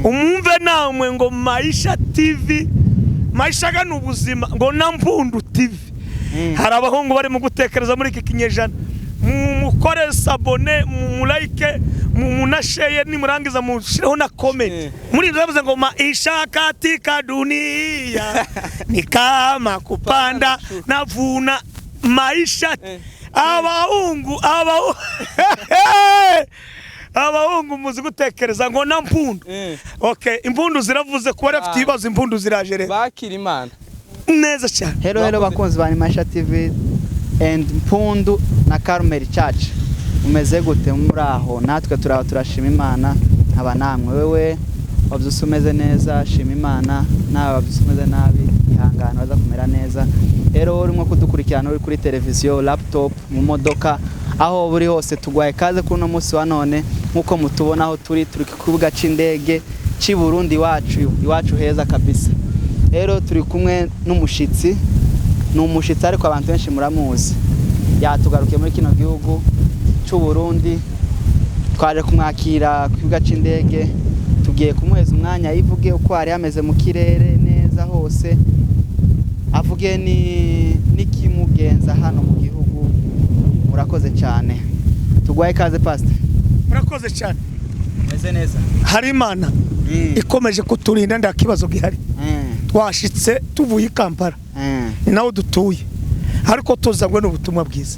umumve namwe ngo Maisha TV, Maisha gana ubuzima ngo na Mpundu TV. Hari abahungu bari mu gutekereza muri iki kinyejana, mukore sabone, like, munashare, nimurangiza mushireho na comment. Muri ndavuze ngo Maisha katika dunia ni kama kupanda na vuna. Maisha abahungu muzi gutekereza ngo na Mpundu. Okay, impundu ziravuze ko bari afite ibibazo, impundu zirajere bakira Imana neza cyane. Hello bakunzi ba Maisha TV and Mpundu na Carmel Church, umeze gute muri aho? Natwe turashima Imana, aba namwe wewe wabyuse umeze neza, shima Imana, nawe wabyuse umeze nabi, ihangana baza kumera neza. Rero urimo kudukurikirana uri kuri televiziyo, laptop, mu modoka, aho buri hose tugwaye kaze kuri no munsi wa none. Nkuko mutubona aho turi ku kibuga c'indege ci Burundi iwacu heza kabisa. Rero turi kumwe n'umushitsi, ariko abantu benshi muramuzi, yatugarukiye muri kino gihugu c'u Burundi. Twaje kumwakira ku kibuga c'indege, tugiye kumuheza umwanya yivuge uko ari ameze mu kirere neza hose, avuge n'ikimugenza hano mu gihugu. Murakoze cyane, tugwaye kaze pastor. Murakoze cyane, meze neza. Hari Imana ikomeje kuturinda, nda kibazo gihari. Twashitse tuvuye i Kampala, ni nawo dutuye, ariko tuzangwe n'ubutumwa bwiza.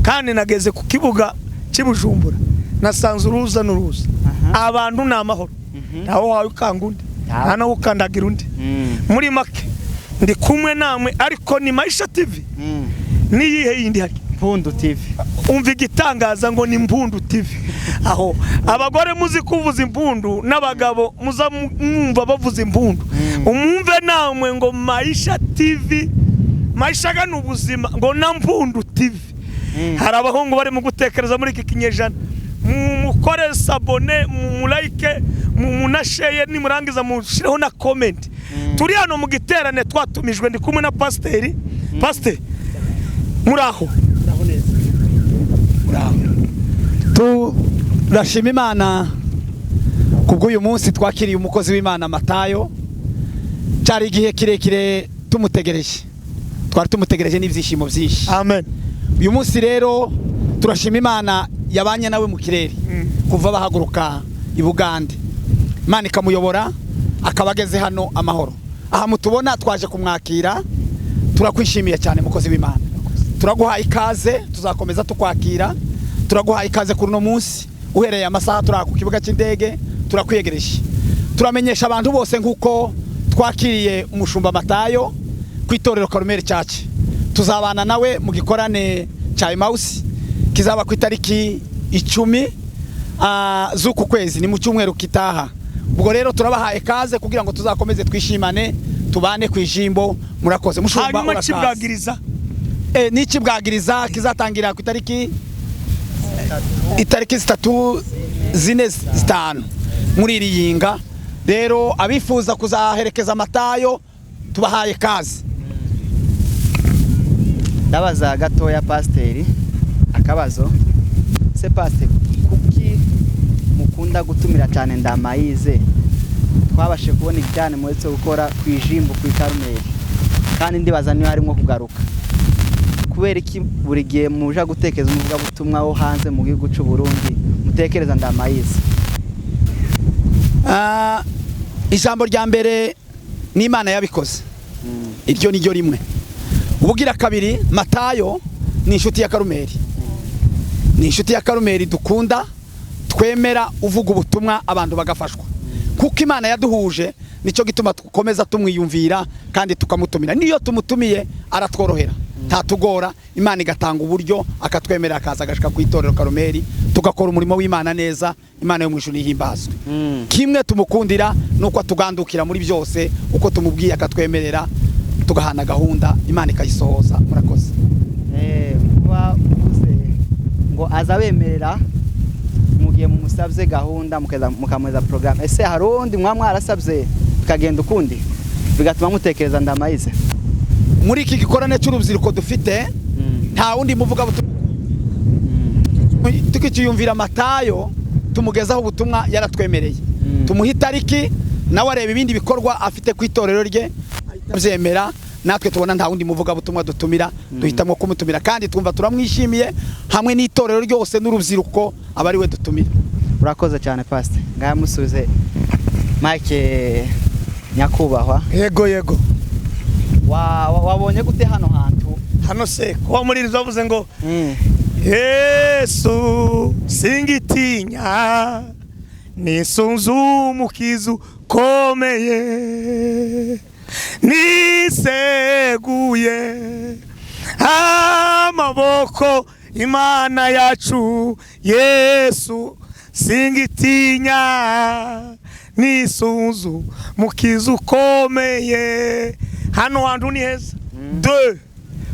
Kandi nageze ku kibuga cy'Ibujumbura, nasanze uruza n'uruza, abantu n'amahoro, naho wawe ukangundi, naho ukandagira undi. Muri make ndi kumwe namwe, ariko ni Maisha TV. Ni yihe yindi hari? Mpundu TV. Umva igitangaza ngo ni Mpundu TV. Aho abagore muzi kuvuza impundu, n'abagabo muza mwumva bavuza impundu. Umumve namwe ngo Maisha TV, Maisha gana ubuzima ngo na Mpundu TV. Hari abahungu bari mu gutekereza muri iki kinyejana, mukore sabone, like, munashare, nimurangiza mushireho na comment. Turi hano mu giterane twatumijwe, ndi kumwe na pasiteri. Pasiteri muraho? Turashima Imana kubw'uyu munsi twakiriye umukozi w'Imana Matayo. Cyari igihe kirekire tumutegereje, twari tumutegereje n'ibyishimo byinshi. Amen. Uyu munsi rero turashima Imana yabanye nawe mu kirere kuva bahaguruka i Bugande, Imana ikamuyobora akabageze hano amahoro. Aha mutubona twaje kumwakira, turakwishimiye cyane mukozi w'Imana. Turaguha ikaze, tuzakomeza tukwakira. Turaguha ikaze kuri no munsi, uhereye amasaha turi ku kibuga cy'indege, turakwiyegereje. Turamenyesha abantu bose nkuko twakiriye umushumba Matayo ku itorero Carmel Church. Tuzabana nawe mu gikorane cya Emmaus kizaba ku itariki 10 z'uku kwezi, ni mu cyumweru kitaha. Ubwo rero turabahaye kaze kugira ngo tuzakomeze twishimane, tubane ku ijimbo. Murakoze mushumba. Hanyuma kibwagiriza niki bwagiriza kizatangira ku itariki 3 zine 5 muri iri yinga. Rero abifuza kuzaherekeza Matayo tubahaye kaze. Ndabaza gatoya pasiteri akabazo, se pasiteri kuki mukunda gutumira cyane Ndamayize? Twabashe kubona ibyane mwetse gukora ku ijimbo ku Carmel, kandi ndibaza niyo harimo kugaruka. Kubera iki buri gihe muja gutekereza umuvuga butumwa wo hanze mu gihugu cy'u Burundi mutekereza Ndamayize? Ijambo rya mbere ni Imana yabikoze, iryo ni ryo rimwe. Ubugira kabiri, Matayo ni inshuti ya Carmel, ni inshuti ya Carmel dukunda, twemera uvuga ubutumwa abantu bagafashwa. Kuko Imana yaduhuje, nicyo gituma tukomeza tumwiyumvira kandi tukamutumira. Niyo tumutumiye aratworohera, ntatugora. Imana igatanga uburyo, akatwemera akaza agashika ku itorero Carmel, tugakora umurimo w'Imana neza. Imana yo mu ijuru ihimbazwe. Kimwe tumukundira nuko atugandukira muri byose, uko tumubwiye akatwemerera, tugahana gahunda, Imana ikayisohoza. Murakoze. Kuba uvuze ngo azabemerera mugiye mu musabye gahunda mukamweza program, ese hari undi mwarasabye bikagenda ukundi bigatuma mutekereza Ndamayize? Muri iki gikorane cy'urubyiruko dufite nta wundi muvuga butumwa, tukiciyumvira Matayo tumugezaho ubutumwa yaratwemereye. tumuha itariki nawe areba ibindi bikorwa afite ku itorero rye abyemera, natwe tubona nta wundi muvuga butumwa dutumira, duhitamo kumutumira kandi twumva turamwishimiye hamwe n'itorero ryose n'urubyiruko abari we dutumira. Urakoze cyane pastor. Ngaya musubize Mike nyakubahwa. Yego. Wabonye gute hano hantu? Hano se kuba muri rizo bavuze ngo Yesu singitinya nisunzu umukizu komeye niseguye amaboko Imana yacu Yesu singitinya nisunzu mukizu komeye. Hano hantu ni heza.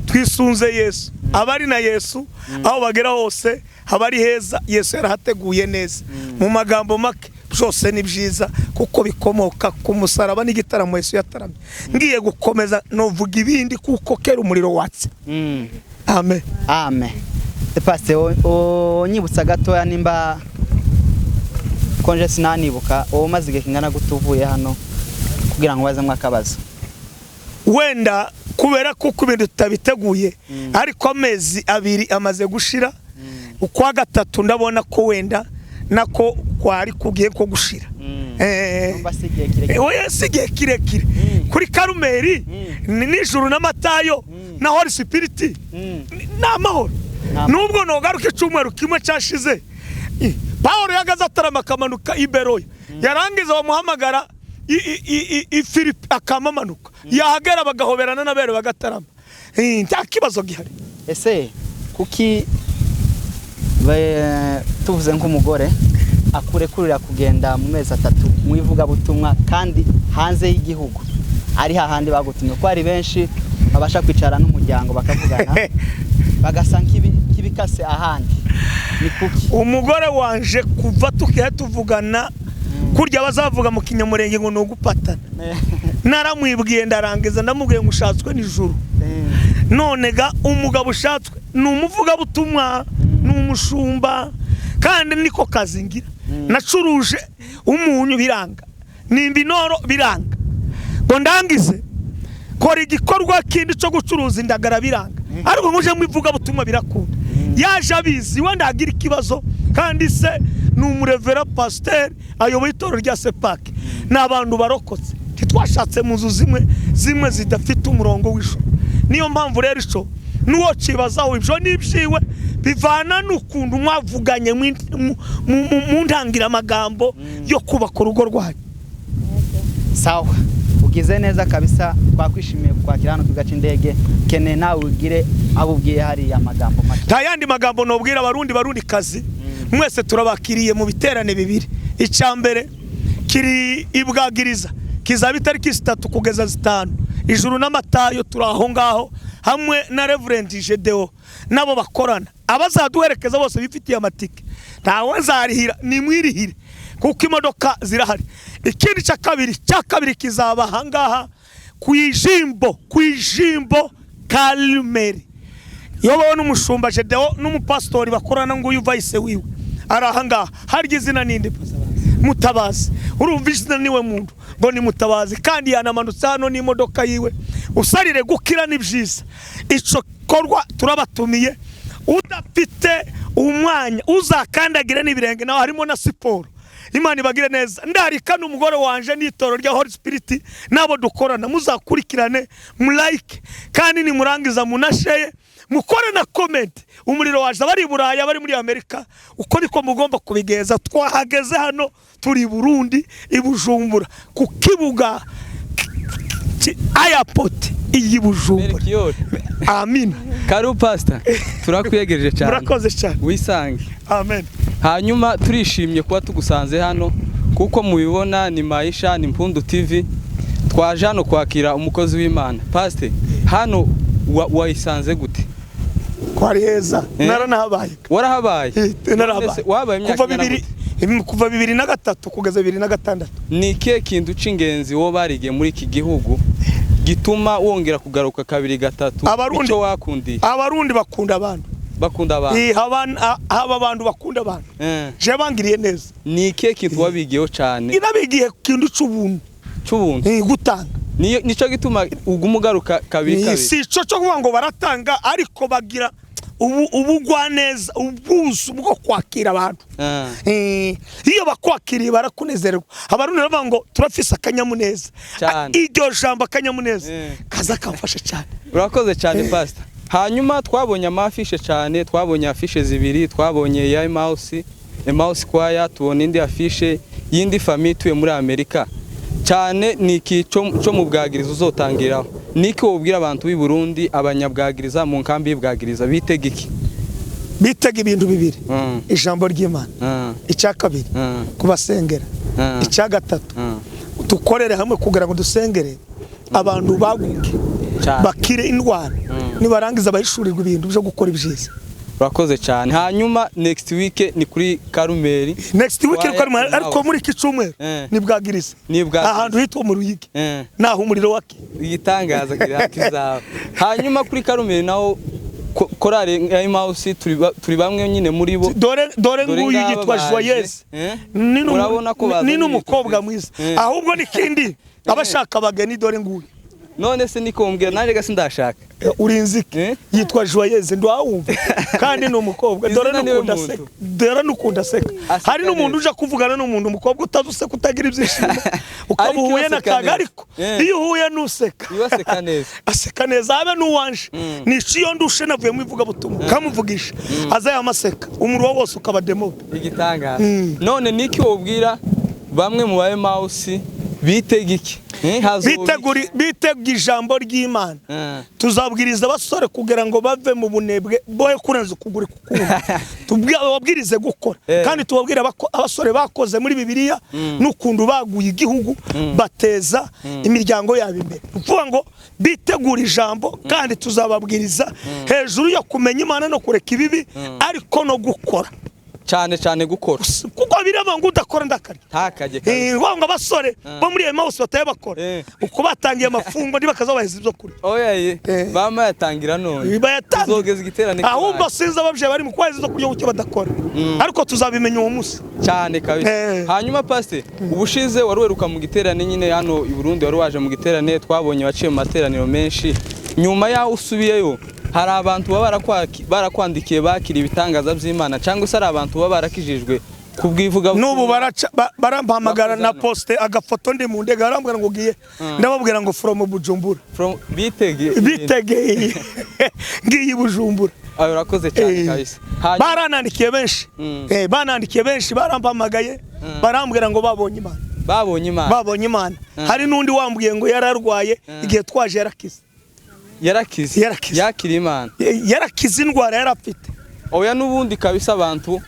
Twisunze Yesu, abari na Yesu aho bagera hose habari heza. Yesu yarahateguye neza. Mu magambo make byose ni byiza kuko bikomoka ku musaraba n'igitaramo Yesu yataramye. Ngiye gukomeza novuga ibindi kuko kera umuriro watse. Amen. Pastor onyibutsa gatoya nimba konje sinanibuka maze igihe kingana gutuvuye hano kugira ngo baze mwakabazo. Wenda kubera kuko ibintu tutabiteguye ariko amezi abiri amaze gushira, ukwa gatatu ndabona ko wenda nako kwari kugiye ko gushira. Oya sigiye kirekire kuri Karumeli nijuru n'amatayo na Holy Spirit n'amahoro. Nubwo nogaruka icumweru kimwe cyashize Paulo yagaza atarama kamanuka Iberoya, yarangiza bamuhamagara Filipi akamamanuka, yahagera bagahoberana n'abere bagatarama. Nta kibazo gihari. Ese kuki tuvuze nk'umugore akurekurira kugenda mu mezi 3 mu ivuga butumwa kandi hanze y'igihugu ari hahandi bagutumye ko ari benshi babasha kwicara n'umuryango bakavugana bagasa nk'ibikase ahandi? Ni kuki umugore wanje kuva tukihe tuvugana kurya bazavuga mu kinyamurenge ngo nugupatana? Naramwibwiye ndarangiza ndamubwiye ngushatswe n'ijuru. None ga umugabo ushatswe n'umuvuga butumwa n'umushumba kandi niko kazingira. Nacuruje umunyu biranga, nimbinoro biranga, ngo ndangize kora igikorwa kindi cyo gucuruza indagara biranga, ariko nguje mwivuga butumwa birakunda. Yaje abizi wenda agira ikibazo kandi se n'umurevera pasteur ayoboye itorero rya Sepak n'abantu barokotse. Titwashatse mu nzu zimwe zidafite umurongo w'ijoro. Niyo mpamvu rero ico nuwo cibazaho ibyo nibyiwe bivana n'ukuntu mwavuganye mu ntangira amagambo yo kubaka urugo rwanyu. Sawa, ugize neza kabisa, twakwishimiye kwakira hano tugaca indege. Kene nawe ugire abubwiye hari amagambo make. Tayandi magambo nobwira abarundi kazi mwese turabakiriye mu biterane bibiri. Icambere kiri ibwagiriza kizaba itariki 3 kugeza 5 ijuru n'amatayo turaho ngaho hamwe na Reverend Jedeo nabo bakorana. Abazaduherekeza bose bifitiye amatike ntawe nzarihira ni mwirihire kuko imodoka zirahari. Ikindi cya kabiri kizaba hangaha kwijimbo Karumeli. Yobo n'umushumba Jedeo n'umupastori bakorana ngo uyu vice wiwe arahangaha. Harya izina ninde? Mutabazi. Urumva izina niwe muntu ngo ni Mutabazi kandi yanamanutse hano n'imodoka yiwe. Usarire gukira nibyiza. Ico korwa turabatumiye. Udafite umwanya uzakandagira n'ibirenge naho harimo na siporo. Imana ibagire neza. Ndarika n'umugore wanje n'itoro rya Holy Spirit nabo dukorana, muzakurikirane mulike kandi ni murangiza munasheye mukore na comment. Umuriro waje abari Buraya bari muri Amerika uko niko mugomba kubigeza. Twahageze hano turi Burundi ibujumbura ku kibuga airport iyi Bujumbura. Amen. Karu pastor turakwiyegereje cyane. Murakoze cyane. Wisange. Amen. Hanyuma turishimye kuba tugusanze hano kuko mubibona ni Maisha ni Mpundu TV. Twaje hano kwakira umukozi w'Imana. Pastor hano wayisanze gute? Kwari heza. Naranahabaye. Warahabaye? Narahabaye. Wabaye imyaka kuva 2003 kugeza 2006. Ni ikihe kintu c'ingenzi wo barige muri iki gihugu gituma wongera kugaruka kabiri gatatu? Ico wakundiye? Abarundi bakunda abantu. bakunda abantu haba abantu bakunda abantu je bangiriye neza. ni ikihe kintu wabigiyeho cyane? Inabigiye kintu c'ubuntu gutanga nico gituma ugumugaruka kabiri si cyo kuvuga ngo baratanga ariko bagira ubugwaneza ubuso bwo kwakira abantu. Iyo bakwakiriye barakunezerwa. Abarundi bavuga ngo turafise akanyamuneza. Iryo jambo akanyamuneza kaza kamfasha cyane. Urakoze cyane pastor. Hanyuma twabonye amafishe cyane, twabonye afishe zibiri, twabonye ya Emmaus Choir, tubona indi afishe yindi famille tuye muri Amerika. Cyane niki cyo mu bwagiriza uzotangiraho. Niki wobwira abantu b'i Burundi abanyabwagiriza mu nkambi y'ibwagiriza bitega iki? Bitega ibintu bibiri. Ijambo ry'Imana. Icya kabiri kubasengera. Icya gatatu dukorere hamwe kugira ngo dusengere abantu baguke bakire indwara nibarangiza abayishurirwa ibintu byo gukora ibyiza. Urakoze cyane. Hanyuma next week ni kuri Karumeli. Next week ni Karumeli ariko muri kicumweru ni bwagiriza. Ahantu hitwa mu Ruyigi. Naho umuriro wake. Igitangaza kizaza. Hanyuma kuri Karumeli naho korale ya Emmaus turi bamwe nyine muri bo. Dore nguyu yitwa Joyeuse. Ni n'umukobwa mwiza. Ahubwo nikindi abashaka abageni dore nguyu. None se niko mbwira naje gasi ndashaka. Urinzike yitwa Joyeuse ndwawumva kandi ni umukobwa dore nukunda seka. Hari n'umuntu uje kuvugana n'umuntu umukobwa utazuse kutagira ibyishimo ukabuhuye nakaga ariko iyo uhuye nuseka yibaseka neza aseka neza abe nuwanje niciyo ndushe navuye mu ivuga butumwa kamuvugisha aza yamaseka umurwa wose ukaba demo igitangaza. None niki wobwira bamwe mu ba Emmaus bitega iki? Bitega ijambo ry'Imana. Tuzabwiriza abasore kugira ngo bave mu bunebwe boye kurenza ukuguri kukundi. Tubabwirize gukora kandi tubabwira abasore bakoze muri Bibiliya n'ukundu baguye igihugu bateza imiryango yabo imbere. Kuvuga ngo bitegura ijambo kandi tuzababwiriza hejuru yo kumenya Imana no kureka ibibi ariko no gukora. Cyane gukora kuko biraba ngo udakora ndakarya ntakajye wanga abasore bo muri Emmaus bataye bakora uko batangiye amafungo ntibakazabaheza ibyo kuri bama yatangira none uzogeza igiterane ahubwo sinza ababye bari mu kwezi zo kurya ucyo badakora ariko tuzabimenya uwo munsi cyane kabisa. Hanyuma pastor ubushize waruheruka mu giterane nyine hano i Burundi wari waje mu giterane twabonye baciye mu materaniro menshi nyuma yaho usubiyeyo hari abantu barakwandikiye bakira ibitangaza by'Imana cyangwa se ari abantu barakijijwe kubwivuga n'ubu barampamagara na poste agafoto ndi mu ndege arambwira ngo giye ndababwira ngo from Bujumbura bitege ngiye Bujumbura. Urakoze cyane kabisa. Baranandikiye benshi barampamagaye barambwira ngo babonye Imana. Hari n'undi wambwiye ngo yararwaye igihe twaje yarakize yakira Imana yarakize indwara yarafite. Oya n'ubundi kabisa abantu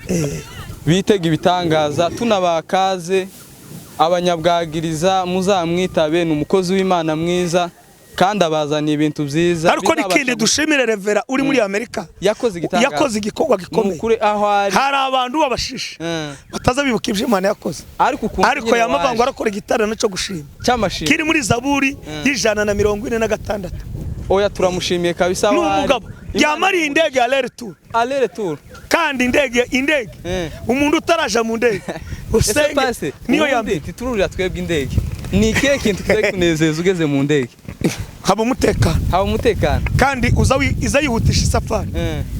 bitega ibitangaza tunabakaze abanyabwagiriza muzamwitabe n'umukozi w'Imana mwiza kandi abazaniye ibintu byiza. Ariko nikindi dushimire Revera uri muri Amerika yakoze igikorwa gikomeye. Hari abantu babashisha bataza bibuka ibyo Imana yakoze ariko yamavango arakora igitarano cyo gushima cy'amashimwe kiri muri Zaburi y'146. Oya turamushimiye kabisa n'umugabo yamari indege aller tour kandi indege umuntu utaraja mu ndege usenge niyo yambi titururira twebwe indege ni ikihe kintu kunezeza ugeze mu ndege? haba umutekano kandi iza yihutisha isafari.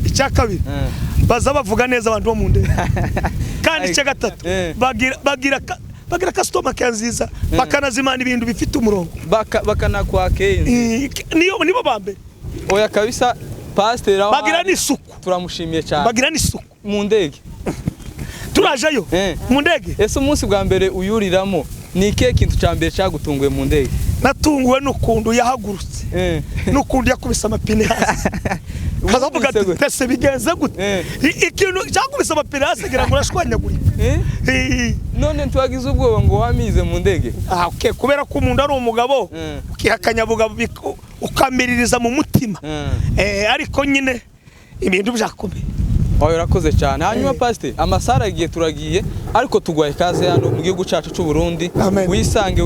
Icya kabiri baza bavuga neza abantu bo mu ndege kandi icya gatatu bagira customer care nziza bakanazimana ibintu bifite umurongo bakanakwakeye nibo bambe. Oya kabisa pastor aho bagira n'isuku turamushimiye cyane bagira n'isuku mu ndege turajayo mu ndege. Ese umunsi bwa mbere uyuriramo ni ikihe kintu cya mbere cyagutunguye mu ndege? Natunguwe n'ukundu yahagurutse n'ukundu yakubise amapine hasi kazavuga ati bigenze gute ikintu cyakubise amapine hasi kugira ngo urashwanyagure. None twagize ubwoba ngo wamize mu ndege? Kubera ko umuntu ari umugabo ukihakanyabugabo ukamiririza mu mutima ariko nyine ibintu byakomeye. Urakoze cyane. Hanyuma pastor amasara igiye turagiye ariko tugwaye kaze hano mu gihugu cyacu cy'u Burundi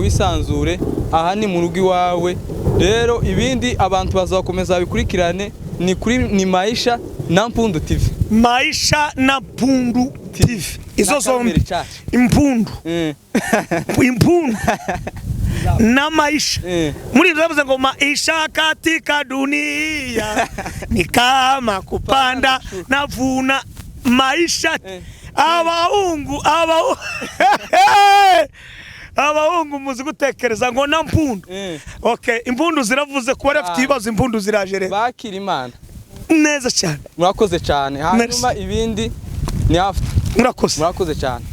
wisanzure aha ni mu rugo iwawe. Rero ibindi abantu bazakomeza bikurikirane ni kuri ni Maisha na Mpundu TV. Maisha na Mpundu TV. Izo zombi. Impundu. Impundu. Na maisha. Muri ndavuze ngo maisha katika dunia ni kama kupanda na vuna maisha. Abahungu muzi gutekereza ngo na Mpundu. Okay, impundu ziravuze kuba rafite ibibazo, impundu zirajere. Bakira Imana. Neza cyane. Murakoze cyane. Hanyuma ibindi ni after. Murakoze. Murakoze cyane.